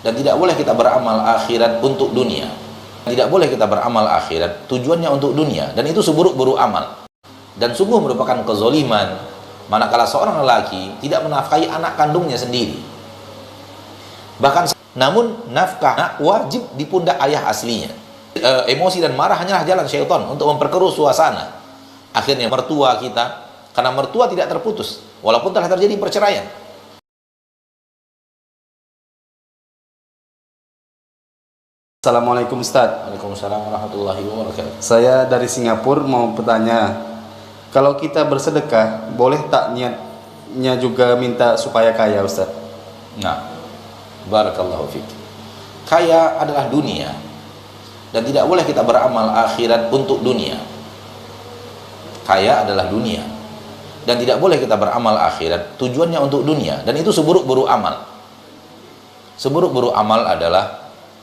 Dan tidak boleh kita beramal akhirat untuk dunia. Tidak boleh kita beramal akhirat tujuannya untuk dunia, dan itu seburuk-buruk amal. Dan sungguh merupakan kezoliman manakala seorang lelaki tidak menafkahi anak kandungnya sendiri. Bahkan namun nafkah wajib di pundak ayah aslinya. Emosi dan marah hanyalah jalan syaitan untuk memperkeruh suasana. Akhirnya mertua kita, karena mertua tidak terputus walaupun telah terjadi perceraian. Assalamualaikum Ustaz. Waalaikumsalam warahmatullahi wabarakatuh. Saya dari Singapura mau bertanya, kalau kita bersedekah, boleh tak niatnya juga minta supaya kaya Ustaz? Nah, barakallahu fiik. Kaya adalah dunia, dan tidak boleh kita beramal akhirat untuk dunia. Kaya adalah dunia, dan tidak boleh kita beramal akhirat tujuannya untuk dunia, dan itu seburuk-buruk amal. Seburuk-buruk amal adalah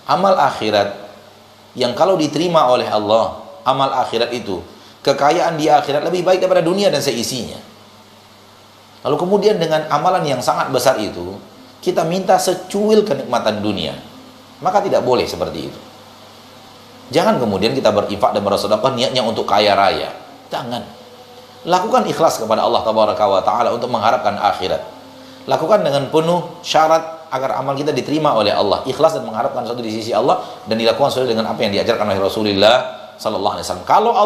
amal akhirat yang kalau diterima oleh Allah, amal akhirat itu, kekayaan di akhirat lebih baik daripada dunia dan seisinya. Lalu kemudian dengan amalan yang sangat besar itu, kita minta secuil kenikmatan dunia, maka tidak boleh seperti itu. Jangan kemudian kita berinfak dan bersedekah niatnya untuk kaya raya. Jangan. Lakukan ikhlas kepada Allah Tabaraka wa Ta'ala untuk mengharapkan akhirat. Lakukan dengan penuh syarat agar amal kita diterima oleh Allah, ikhlas dan mengharapkan sesuatu di sisi Allah, dan dilakukan sesuai dengan apa yang diajarkan oleh Rasulullah sallallahu alaihi wasallam. Kalau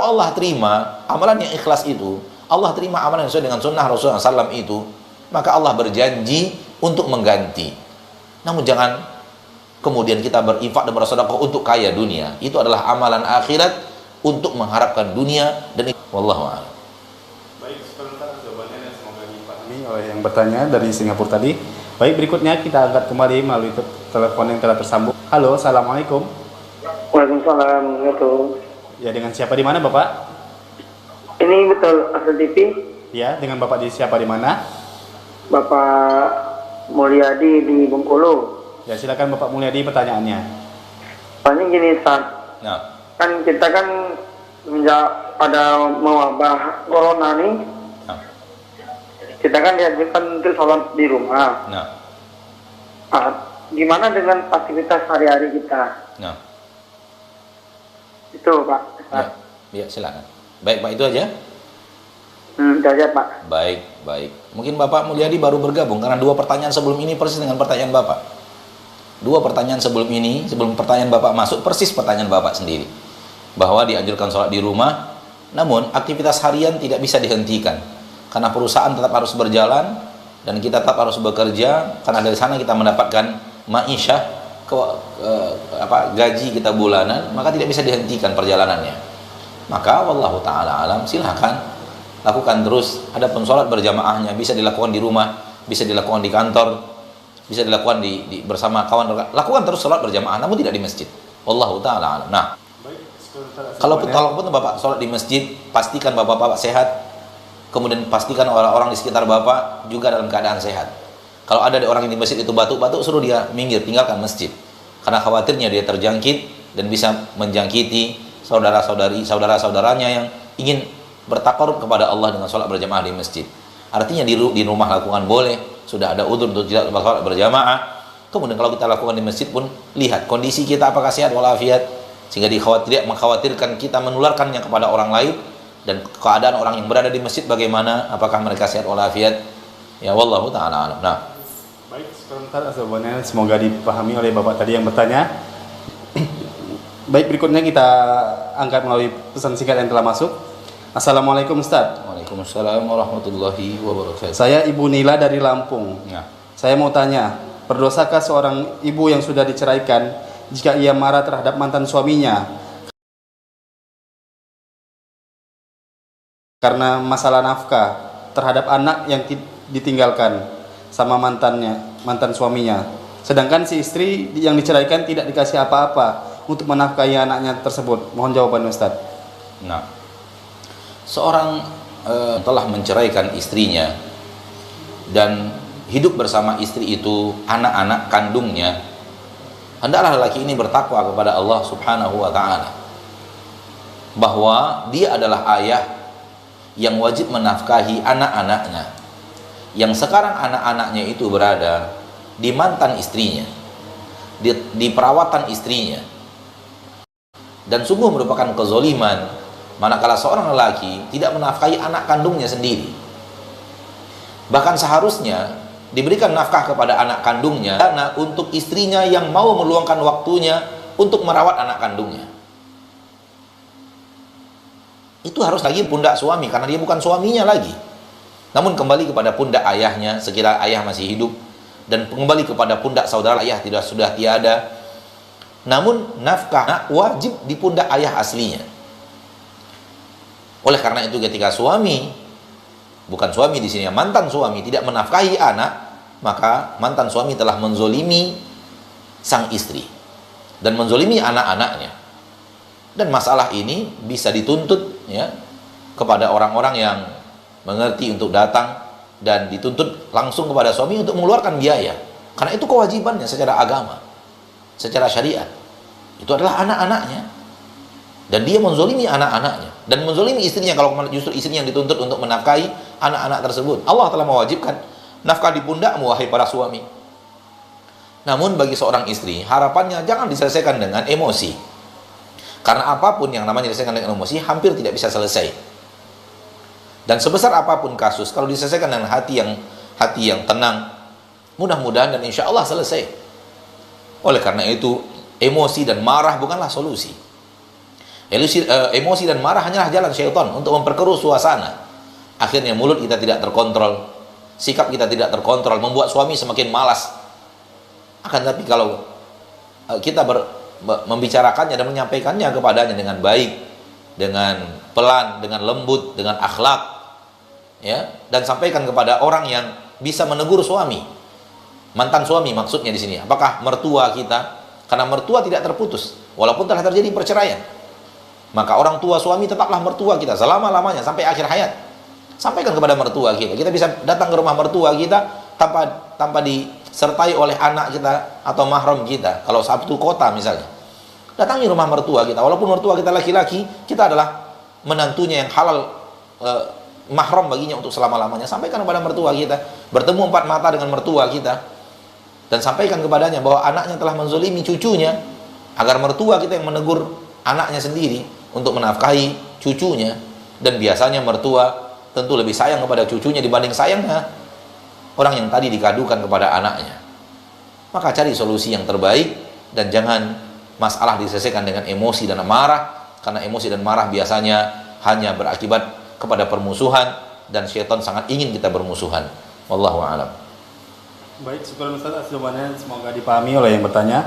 Allah terima amalan yang ikhlas itu, Allah terima amalan yang sesuai dengan sunnah Rasulullah SAW itu, maka Allah berjanji untuk mengganti. Namun jangan kemudian kita berinfak dan bersedekah untuk kaya dunia. Itu adalah amalan akhirat untuk mengharapkan dunia, dan wallahu a'lam. Baik, sebentar jawabannya dan semoga dipahami oleh yang bertanya dari Singapura tadi. Baik, berikutnya kita angkat kembali melalui telepon yang telah tersambung. Halo, assalamualaikum. Waalaikumsalam warahmatullahi. Ya, dengan siapa di mana Bapak? Ini betul Asal TV. Ya, dengan Bapak di siapa di mana? Bapak Mulyadi di Bengkulu. Ya, silakan Bapak Mulyadi pertanyaannya. Soalnya gini, Ustaz. Nah, Kan kita kan semenjak pada mewabah corona nih, nah, kita kan dianjurkan untuk sholat di rumah. nah, Gimana dengan aktivitas hari-hari kita? nah. Itu Pak. Ya, silakan. Baik, Pak, itu aja. Itu aja Pak. Baik. Mungkin Bapak Mulyadi baru bergabung karena dua pertanyaan sebelum ini persis dengan pertanyaan Bapak. Dua pertanyaan sebelum ini, sebelum pertanyaan Bapak masuk, persis pertanyaan Bapak sendiri. Bahwa dianjurkan sholat di rumah, namun aktivitas harian tidak bisa dihentikan. Karena perusahaan tetap harus berjalan, dan kita tetap harus bekerja, karena dari sana kita mendapatkan ma'isyah, gaji kita bulanan, maka tidak bisa dihentikan perjalanannya. Maka wallahu ta'ala alam, silahkan lakukan terus. Adapun sholat berjamaahnya bisa dilakukan di rumah, bisa dilakukan di kantor, bisa dilakukan bersama kawan. Lakukan terus sholat berjamaah, namun tidak di masjid. Wallahu ta'ala alam. Nah, kalaupun Bapak sholat di masjid, pastikan Bapak sehat. Kemudian pastikan orang-orang di sekitar Bapak juga dalam keadaan sehat. Kalau ada orang yang di masjid itu batuk-batuk, suruh dia minggir, tinggalkan masjid. Karena khawatirnya dia terjangkit dan bisa menjangkiti saudara-saudaranya yang ingin bertakarub kepada Allah dengan sholat berjamaah di masjid. Artinya di rumah lakukan boleh, sudah ada udzur untuk tidak sholat berjamaah. Kemudian kalau kita lakukan di masjid pun, lihat kondisi kita apakah sehat walafiat, sehingga mengkhawatirkan kita menularkannya kepada orang lain, dan keadaan orang yang berada di masjid bagaimana, apakah mereka sehat walafiat. Ya wallahu ta'ala alam. Nah, baik, sebentar jawabannya semoga dipahami oleh Bapak tadi yang bertanya. Baik, berikutnya kita angkat melalui pesan singkat yang telah masuk. Assalamualaikum Ustaz. Waalaikumsalam warahmatullahi wabarakatuh. Saya Ibu Nila dari Lampung. Nah, Saya mau tanya, berdosakah seorang ibu yang sudah diceraikan jika ia marah terhadap mantan suaminya karena masalah nafkah terhadap anak yang ditinggalkan sama mantan suaminya, sedangkan si istri yang diceraikan tidak dikasih apa-apa untuk menafkahi anaknya tersebut? Mohon jawaban Ustaz. nah, seorang telah menceraikan istrinya dan hidup bersama istri itu anak-anak kandungnya, hendaklah lelaki ini bertakwa kepada Allah Subhanahu wa ta'ala, bahwa dia adalah ayah yang wajib menafkahi anak-anaknya, yang sekarang anak-anaknya itu berada di mantan istrinya, di perawatan istrinya. Dan sungguh merupakan kezoliman manakala seorang lelaki tidak menafkahi anak kandungnya sendiri. Bahkan seharusnya diberikan nafkah kepada anak kandungnya karena untuk istrinya yang mau meluangkan waktunya untuk merawat anak kandungnya. Itu harus lagi pundak suami karena dia bukan suaminya lagi. Namun kembali kepada pundak ayahnya sekira ayah masih hidup, dan kembali kepada pundak saudara ayah sudah tiada. Namun nafkah wajib di pundak ayah aslinya. Oleh karena itu ketika suami, bukan suami di sini, mantan suami tidak menafkahi anak, maka mantan suami telah menzolimi sang istri dan menzolimi anak-anaknya. Dan masalah ini bisa dituntut ya kepada orang-orang yang mengerti untuk datang dan dituntut langsung kepada suami untuk mengeluarkan biaya. Karena itu kewajibannya secara agama, secara syariat. Itu adalah anak-anaknya. Dan dia menzolimi anak-anaknya dan menzolimi istrinya kalau justru istrinya yang dituntut untuk menafkahi anak-anak tersebut. Allah telah mewajibkan nafkah di pundakmu wahai para suami. Namun bagi seorang istri, harapannya jangan diselesaikan dengan emosi. Karena apapun yang namanya diselesaikan dengan emosi hampir tidak bisa selesai. Dan sebesar apapun kasus, kalau diselesaikan dengan hati yang tenang, mudah-mudahan dan insya Allah selesai. Oleh karena itu, emosi dan marah bukanlah solusi. Emosi dan marah hanyalah jalan syaitan untuk memperkeruh suasana. Akhirnya mulut kita tidak terkontrol, sikap kita tidak terkontrol, membuat suami semakin malas. Akan tapi kalau kita membicarakannya dan menyampaikannya kepadanya dengan baik, dengan pelan, dengan lembut, dengan akhlak, ya, dan sampaikan kepada orang yang bisa menegur suami, mantan suami maksudnya di sini. Apakah mertua kita? Karena mertua tidak terputus, walaupun telah terjadi perceraian. Maka orang tua suami tetaplah mertua kita selama-lamanya sampai akhir hayat. Sampaikan kepada mertua kita. Kita bisa datang ke rumah mertua kita tanpa disertai oleh anak kita atau mahram kita. Kalau satu kota misalnya, datangi rumah mertua kita. Walaupun mertua kita laki-laki, kita adalah menantunya yang halal mahram baginya untuk selama-lamanya. Sampaikan kepada mertua kita. Bertemu empat mata dengan mertua kita dan sampaikan kepadanya bahwa anaknya telah menzolimi cucunya, agar mertua kita yang menegur anaknya sendiri untuk menafkahi cucunya. Dan biasanya mertua tentu lebih sayang kepada cucunya dibanding sayangnya orang yang tadi dikadukan kepada anaknya. Maka cari solusi yang terbaik dan jangan masalah diselesaikan dengan emosi dan marah, karena emosi dan marah biasanya hanya berakibat kepada permusuhan dan syaitan sangat ingin kita bermusuhan. Wallahu a'lam. Baik, syukur Ustaz atas jawabannya, semoga dipahami oleh yang bertanya.